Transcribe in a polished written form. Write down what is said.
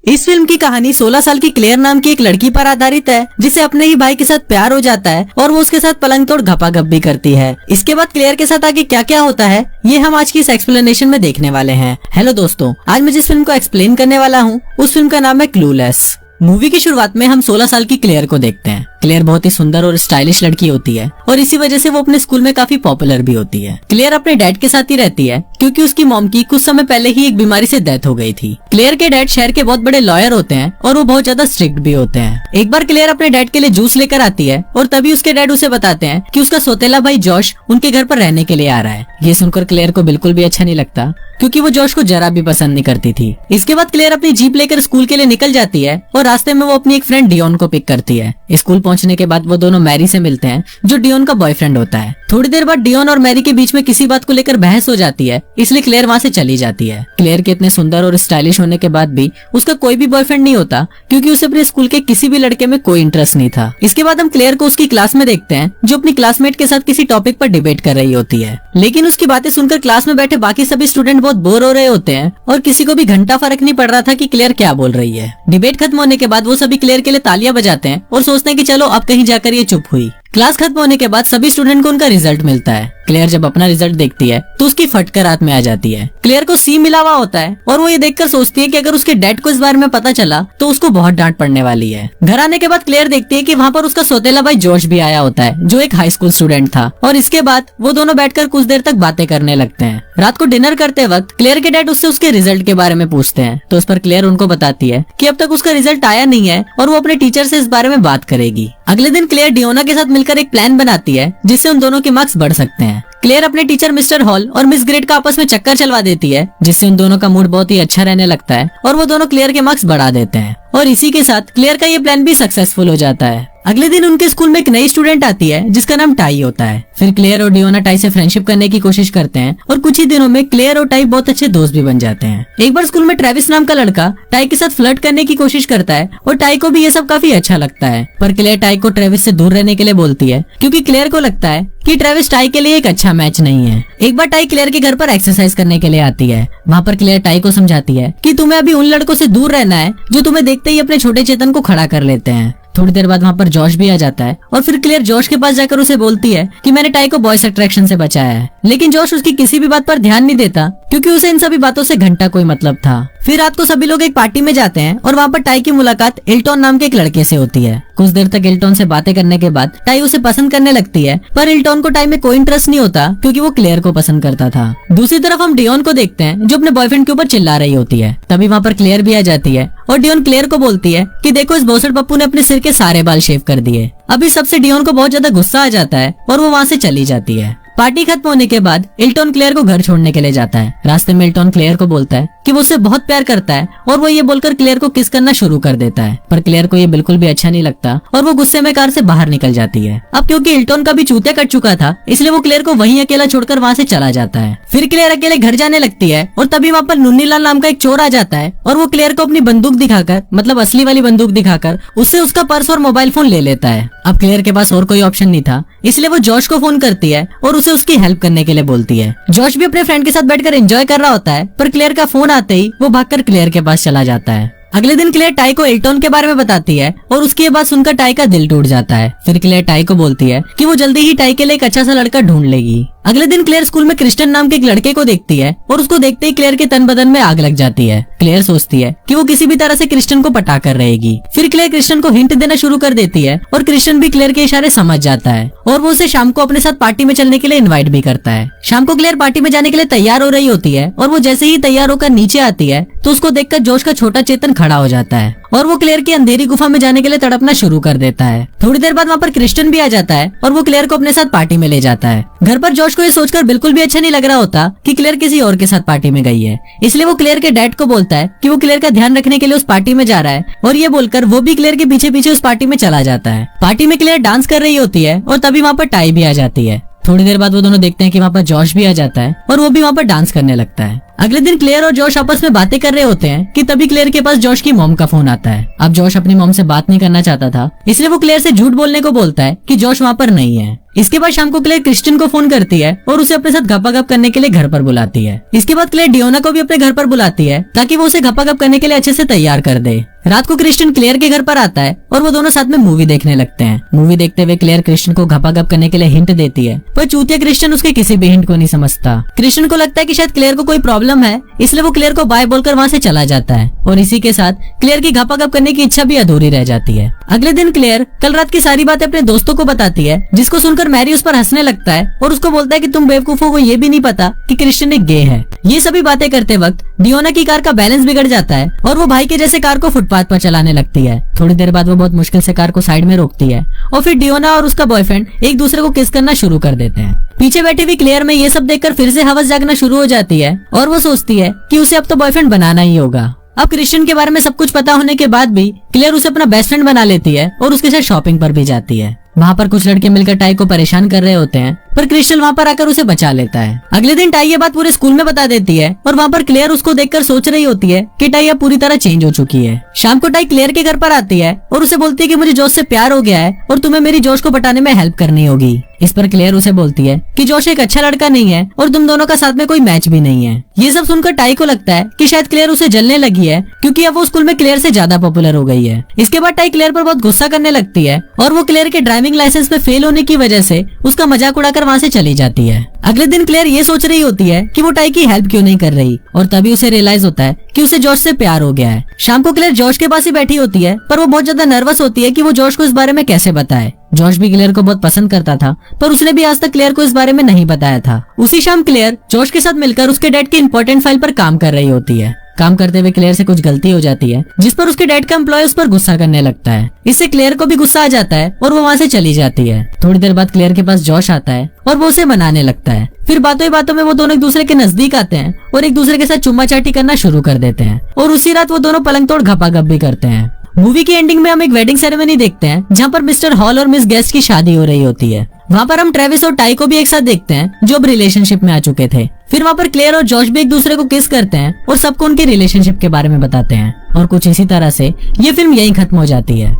इस फिल्म की कहानी 16 साल की क्लेयर नाम की एक लड़की पर आधारित है, जिसे अपने ही भाई के साथ प्यार हो जाता है और वो उसके साथ पलंग तोड़ घपाघप भी करती है। इसके बाद क्लेयर के साथ आगे क्या क्या होता है ये हम आज की इस एक्सप्लेनेशन में देखने वाले हैं। हेलो दोस्तों, आज मैं जिस फिल्म को एक्सप्लेन करने वाला हूँ उस फिल्म का नाम है क्लूलेस। मूवी की शुरुआत में हम 16 साल की क्लेयर को देखते हैं। क्लेयर बहुत ही सुंदर और स्टाइलिश लड़की होती है और इसी वजह से वो अपने स्कूल में काफी पॉपुलर भी होती है। क्लेयर अपने डैड के साथ ही रहती है क्योंकि उसकी मॉम की कुछ समय पहले ही एक बीमारी से डेथ हो गई थी। क्लेयर के डैड शहर के बहुत बड़े लॉयर होते हैं और वो बहुत ज्यादा स्ट्रिक्ट भी होते हैं। एक बार क्लेयर अपने डैड के लिए जूस लेकर आती है और तभी उसके डैड उसे बताते हैं कि उसका सौतेला भाई जॉश उनके घर पर रहने के लिए आ रहा है। ये सुनकर क्लेयर को बिल्कुल भी अच्छा नहीं लगता क्योंकि वो जॉश को जरा भी पसंद नहीं करती थी। इसके बाद क्लेयर अपनी जीप लेकर स्कूल के लिए निकल जाती है और रास्ते में वो अपनी एक फ्रेंड डियोन को पिक करती है। स्कूल पहुंचने के बाद वो दोनों मैरी से मिलते हैं जो डियोन का बॉयफ्रेंड होता है। थोड़ी देर बाद डियोन और मैरी के बीच में किसी बात को लेकर बहस हो जाती है, इसलिए क्लेयर वहाँ से चली जाती है। क्लेयर के इतने सुंदर और स्टाइलिश होने के बाद भी उसका कोई भी बॉयफ्रेंड नहीं होता क्योंकि उसे अपने स्कूल के किसी भी लड़के में कोई इंटरेस्ट नहीं था। इसके बाद हम क्लेयर को उसकी क्लास में देखते हैं जो अपनी क्लासमेट के साथ किसी टॉपिक पर डिबेट कर रही होती है, लेकिन उसकी बातें सुनकर क्लास में बैठे बाकी सभी स्टूडेंट बहुत बोर हो रहे होते हैं और किसी को भी घंटा फर्क नहीं पड़ रहा था कि क्लेयर क्या बोल रही है। डिबेट खत्म होने के बाद वो सभी क्लेयर के लिए तालियां बजाते हैं और सोचते हैं कि चलो अब कहीं जाकर ये चुप हुई। क्लास खत्म होने के बाद सभी स्टूडेंट को उनका रिजल्ट मिलता है। क्लेयर जब अपना रिजल्ट देखती है तो उसकी फटकर रात में आ जाती है। क्लेयर को सी मिला हुआ होता है और वो ये देखकर सोचती है कि अगर उसके डैड को इस बारे में पता चला तो उसको बहुत डांट पड़ने वाली है। घर आने के बाद क्लेयर देखती है कि वहाँ पर उसका सौतेला भाई जॉश भी आया होता है जो एक हाई स्कूल स्टूडेंट था और इसके बाद वो दोनों बैठकर कुछ देर तक बातें करने लगते हैं। रात को डिनर करते वक्त क्लेयर के डैड उससे उसके रिजल्ट के बारे में पूछते हैं तो उस पर क्लेयर उनको बताती है कि अब तक उसका रिजल्ट आया नहीं है और वो अपने टीचर से इस बारे में बात करेगी। अगले दिन क्लेयर डियोना के साथ मिलकर एक प्लान बनाती है जिससे उन दोनों के मार्क्स बढ़ सकते हैं। क्लेयर अपने टीचर मिस्टर हॉल और मिस ग्रेड का आपस में चक्कर चलवा देती है जिससे उन दोनों का मूड बहुत ही अच्छा रहने लगता है और वो दोनों क्लेयर के मार्क्स बढ़ा देते हैं और इसी के साथ क्लेयर का ये प्लान भी सक्सेसफुल हो जाता है। अगले दिन उनके स्कूल में एक नई स्टूडेंट आती है जिसका नाम टाई होता है। फिर क्लेयर और डियोना टाई से फ्रेंडशिप करने की कोशिश करते हैं और कुछ ही दिनों में क्लेयर और टाई बहुत अच्छे दोस्त भी बन जाते हैं। एक बार स्कूल में ट्रेविस नाम का लड़का टाई के साथ फ्लर्ट करने की कोशिश करता है और टाई को भी ये सब काफी अच्छा लगता है, पर क्लेयर टाई को ट्रेविस से दूर रहने के लिए बोलती है क्योंकि क्लेयर को लगता है कि ट्रेविस टाई के लिए एक अच्छा मैच नहीं है। एक बार टाई क्लेयर के घर पर एक्सरसाइज करने के लिए आती है। वहाँ पर क्लेयर टाई को समझाती है कि तुम्हें अभी उन लड़कों से दूर रहना है जो तुम्हें देखते ही अपने छोटे चेतन को खड़ा कर लेते हैं। थोड़ी देर बाद वहाँ पर जॉश भी आ जाता है और फिर क्लेयर जॉश के पास जाकर उसे बोलती है कि मैंने टाई को बॉयज अट्रैक्शन से बचाया है, लेकिन जॉश उसकी किसी भी बात पर ध्यान नहीं देता क्योंकि उसे इन सभी बातों से घंटा कोई मतलब था। फिर रात को सभी लोग एक पार्टी में जाते हैं और वहाँ पर टाई की मुलाकात इल्टॉन नाम के एक लड़के से होती है। कुछ देर तक इल्टॉन से बातें करने के बाद टाई उसे पसंद करने लगती है, पर इल्टॉन को टाई में कोई इंटरेस्ट नहीं होता क्योंकि वो क्लेयर को पसंद करता था। दूसरी तरफ हम डियोन को देखते हैं जो अपने बॉयफ्रेंड के ऊपर चिल्ला रही होती है। तभी वहाँ पर क्लेयर भी आ जाती है और डियोन क्लेयर को बोलती है कि देखो इस भोसड़ पप्पू ने अपने सिर के सारे बाल शेव कर दिए। अब इस सबसे डियोन को बहुत ज्यादा गुस्सा आ जाता है और वो वहाँ से चली जाती है। पार्टी खत्म होने के बाद इल्टॉन क्लेयर को घर छोड़ने के लिए जाता है। रास्ते में इल्टॉन क्लेयर को बोलता है कि वो उससे बहुत प्यार करता है और वो ये बोलकर क्लेयर को किस करना शुरू कर देता है, पर क्लेयर को ये बिल्कुल भी अच्छा नहीं लगता और वो गुस्से में कार से बाहर निकल जाती है। अब क्योंकि इल्टॉन का भी चूतिया कट चुका था इसलिए वो क्लेयर को वहीं अकेला छोड़कर वहाँ से चला जाता है। फिर क्लेयर अकेले घर जाने लगती है और तभी वहाँ पर नुन्नीलाल नाम का एक चोर आ जाता है और वो क्लेयर को अपनी बंदूक दिखाकर, मतलब असली वाली बंदूक दिखाकर, उससे उसका पर्स और मोबाइल फोन ले लेता है। अब क्लेयर के पास और कोई ऑप्शन नहीं था इसलिए वो जॉश को फोन करती है और उसे उसकी हेल्प करने के लिए बोलती है। जॉश भी अपने फ्रेंड के साथ बैठकर एंजॉय कर रहा होता है, पर क्लेयर का फोन आते ही वो भागकर क्लेयर के पास चला जाता है। अगले दिन क्लेयर टाई को इल्टॉन के बारे में बताती है और उसकी बात सुनकर टाई का दिल टूट जाता है। फिर क्लेयर टाई को बोलती है कि वो जल्दी ही टाई के लिए एक अच्छा सा लड़का ढूंढ लेगी। अगले दिन क्लेयर स्कूल में क्रिस्टन नाम के एक लड़के को देखती है और उसको देखते ही क्लेयर के तन बदन में आग लग जाती है। क्लेयर सोचती है कि वो किसी भी तरह से क्रिस्टन को पटा कर रहेगी। फिर क्लेयर क्रिस्टन को हिंट देना शुरू कर देती है और क्रिस्टन भी क्लेयर के इशारे समझ जाता है और वो उसे शाम को अपने साथ पार्टी में चलने के लिए इनवाइट भी करता है। शाम को क्लेयर पार्टी में जाने के लिए तैयार हो रही होती है और वो जैसे ही तैयार होकर नीचे आती है तो उसको देखकर जोश का छोटा चेतन खड़ा हो जाता है और वो क्लेयर की अंधेरी गुफा में जाने के लिए तड़पना शुरू कर देता है। थोड़ी देर बाद वहाँ पर क्रिस्टन भी आ जाता है और वो क्लेयर को अपने साथ पार्टी में ले जाता है। घर पर जोश को ये सोचकर बिल्कुल भी अच्छा नहीं लग रहा होता कि क्लेयर किसी और के साथ पार्टी में गई है, इसलिए वो क्लेयर के डैड को बोलता है कि वो क्लेयर का ध्यान रखने के लिए उस पार्टी में जा रहा है और ये बोलकर वो भी क्लेयर के पीछे पीछे उस पार्टी में चला जाता है। पार्टी में क्लेयर डांस कर रही होती है और तभी वहाँ पर टाई भी आ जाती है। थोड़ी देर बाद वो दोनों देखते हैं कि वहाँ पर जॉश भी आ जाता है और वो भी वहाँ पर डांस करने लगता है। अगले दिन क्लेयर और जॉश आपस में बातें कर रहे होते हैं कि तभी क्लेयर के पास जॉश की मॉम का फोन आता है। अब जॉश अपनी मॉम से बात नहीं करना चाहता था, इसलिए वो क्लेयर से झूठ बोलने को बोलता है कि जॉश वहाँ पर नहीं है। इसके बाद शाम को क्लेयर क्रिस्टियन को फोन करती है और उसे अपने साथ गपागप करने के लिए घर पर बुलाती है। इसके बाद क्लेयर डियोना को भी अपने घर पर बुलाती है ताकि वो उसे गपागप करने के लिए अच्छे से तैयार कर दे। रात को क्रिस्टियन क्लेयर के घर पर आता है और वो दोनों साथ में मूवी देखने लगते हैं। मूवी देखते हुए क्लेयर क्रिस्टियन को गपागप करने के लिए हिंट देती है, पर चूतिया क्रिस्टियन उसके किसी भी हिंट को नहीं समझता। क्रिस्टियन को लगता है कि शायद क्लेयर को कोई प्रॉब्लम है, इसलिए वो क्लेयर को बाय बोलकर वहाँ से चला जाता है और इसी के साथ क्लेयर की गपागप करने की इच्छा भी अधूरी रह जाती है। अगले दिन क्लेयर कल रात की सारी बातें अपने दोस्तों को बताती है, जिसको सुनकर मैरी उस पर हंसने लगता है और उसको बोलता है कि तुम बेवकूफों को ये भी नहीं पता कि क्रिस्टियन एक गे है। ये सभी बातें करते वक्त डियोना की कार का बैलेंस बिगड़ जाता है और वो भाई के जैसे कार को फुटपाथ पर चलाने लगती है। थोड़ी देर बाद वो बहुत मुश्किल से कार को साइड में रोकती है और फिर डियोना और उसका बॉयफ्रेंड एक दूसरे को किस करना शुरू कर देते हैं। पीछे बैठी हुई क्लेयर में ये सब देखकर फिर से हवस जागना शुरू हो जाती है और वो सोचती है कि उसे अब तो बॉयफ्रेंड बनाना ही होगा। अब क्रिस्टियन के बारे में सब कुछ पता होने के बाद भी क्लेयर उसे अपना बेस्ट फ्रेंड बना लेती है और उसके साथ शॉपिंग पर भी जाती है। वहाँ पर कुछ लड़के मिलकर टाई को परेशान कर रहे होते हैं, पर क्रिस्टियन वहाँ पर आकर उसे बचा लेता है। अगले दिन टाई ये बात पूरे स्कूल में बता देती है और वहाँ पर क्लेयर उसको देखकर सोच रही होती है कि टाई अब पूरी तरह चेंज हो चुकी है। शाम को टाई क्लेयर के घर पर आती है और उसे बोलती है कि मुझे जोश से प्यार हो गया है और तुम्हें मेरी जोश को पटाने में हेल्प करनी होगी। इस पर क्लेयर उसे बोलती है कि जोश एक अच्छा लड़का नहीं है और तुम दोनों का साथ में कोई मैच भी नहीं है। ये सब सुनकर टाई को लगता है कि शायद क्लेयर उसे जलने लगी है, क्योंकि अब वो स्कूल में क्लेयर से ज्यादा पॉपुलर हो गई है। इसके बाद टाई क्लेयर पर बहुत गुस्सा करने लगती है और वो क्लेयर के ड्राइविंग लाइसेंस में फेल होने की वजह से उसका मजाक उड़ाकर वहाँ से चली जाती है। अगले दिन क्लेयर ये सोच रही होती है कि वो टाई की हेल्प क्यों नहीं कर रही और तभी उसे रियलाइज होता है कि उसे जॉश से प्यार हो गया है। शाम को क्लेयर जॉश के पास ही बैठी होती है, पर वो बहुत ज्यादा नर्वस होती है कि वो जॉश को इस बारे में कैसे बताए। जॉश भी क्लेयर को बहुत पसंद करता था, पर उसने भी आज तक क्लेयर को इस बारे में नहीं बताया था। उसी शाम क्लेयर जॉश के साथ मिलकर उसके डैड की इंपॉर्टेंट फाइल पर काम कर रही होती है। काम करते हुए क्लेयर से कुछ गलती हो जाती है, जिस पर उसके डैड का एम्प्लॉय उस पर गुस्सा करने लगता है। इससे क्लेयर को भी गुस्सा आ जाता है और वो वहाँ से चली जाती है। थोड़ी देर बाद क्लेयर के पास जॉश आता है और वो उसे मनाने लगता है। फिर बातों ही बातों में वो दोनों एक दूसरे के नजदीक आते हैं और एक दूसरे के साथ चुम्मा चाटी करना शुरू कर देते हैं और उसी रात वो दोनों पलंग तोड़ घपाघप भी करते हैं। मूवी की एंडिंग में हम एक वेडिंग सेरेमनी देखते हैं, जहाँ पर मिस्टर हॉल और मिस गेस्ट की शादी हो रही होती है। वहाँ पर हम ट्रेविस और टाई को भी एक साथ देखते हैं, जो अब रिलेशनशिप में आ चुके थे। फिर वहाँ पर क्लेयर और जॉश भी एक दूसरे को किस करते हैं और सबको उनके रिलेशनशिप के बारे में बताते हैं और कुछ इसी तरह से ये फिल्म यहीं खत्म हो जाती है।